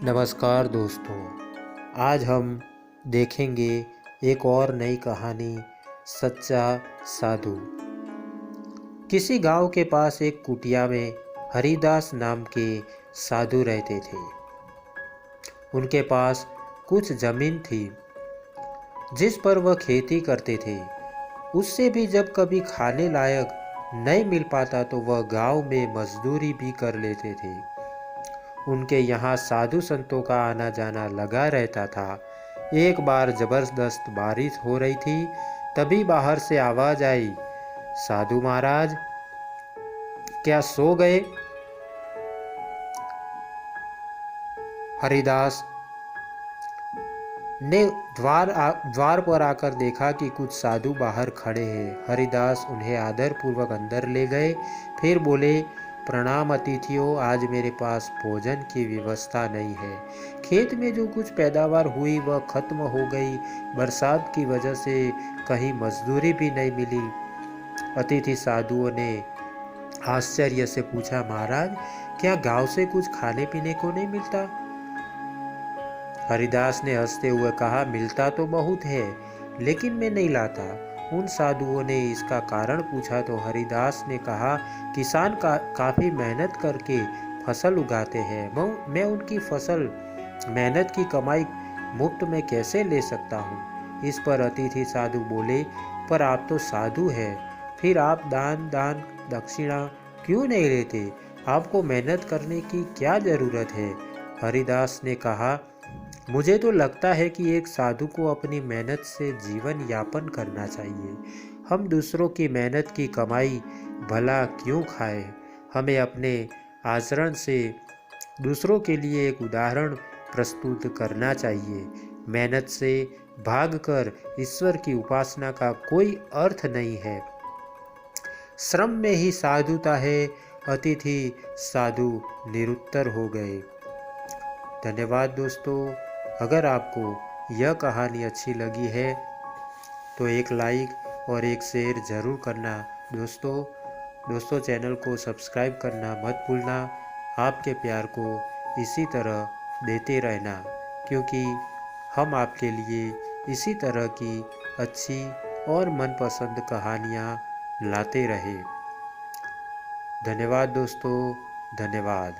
नमस्कार दोस्तों, आज हम देखेंगे एक और नई कहानी, सच्चा साधु। किसी गांव के पास एक कुटिया में हरिदास नाम के साधु रहते थे। उनके पास कुछ जमीन थी जिस पर वह खेती करते थे। उससे भी जब कभी खाने लायक नहीं मिल पाता तो वह गांव में मजदूरी भी कर लेते थे। उनके यहाँ साधु संतों का आना जाना लगा रहता था। एक बार जबरदस्त बारिश हो रही थी, तभी बाहर से आवाज आई, साधु महाराज क्या सो गए? हरिदास ने द्वार पर आकर देखा कि कुछ साधु बाहर खड़े हैं। हरिदास उन्हें आदर पूर्वक अंदर ले गए, फिर बोले, प्रणाम अतिथियों, आज मेरे पास भोजन की व्यवस्था नहीं है। खेत में जो कुछ पैदावार हुई वह खत्म हो गई। बरसात की वजह से कहीं मजदूरी भी नहीं मिली। अतिथि साधुओं ने आश्चर्य से पूछा, महाराज क्या गांव से कुछ खाने पीने को नहीं मिलता? हरिदास ने हंसते हुए कहा, मिलता तो बहुत है, लेकिन मैं नहीं लाता। उन साधुओं ने इसका कारण पूछा तो हरिदास ने कहा, किसान काफी मेहनत करके फसल उगाते हैं। मैं उनकी फसल मेहनत की कमाई मुफ्त में कैसे ले सकता हूँ? इस पर अतिथि साधु बोले, पर आप तो साधु हैं, फिर आप दान दक्षिणा क्यों नहीं लेते? आपको मेहनत करने की क्या जरूरत है? हरिदास ने कहा, मुझे तो लगता है कि एक साधु को अपनी मेहनत से जीवन यापन करना चाहिए। हम दूसरों की मेहनत की कमाई भला क्यों खाएं? हमें अपने आचरण से दूसरों के लिए एक उदाहरण प्रस्तुत करना चाहिए। मेहनत से भागकर ईश्वर की उपासना का कोई अर्थ नहीं है। श्रम में ही साधुता है। अतिथि साधु निरुत्तर हो गए। धन्यवाद दोस्तों। अगर आपको यह कहानी अच्छी लगी है तो एक लाइक और एक शेयर ज़रूर करना। दोस्तों चैनल को सब्सक्राइब करना मत भूलना। आपके प्यार को इसी तरह देते रहना, क्योंकि हम आपके लिए इसी तरह की अच्छी और मनपसंद कहानियाँ लाते रहे। धन्यवाद दोस्तों, धन्यवाद।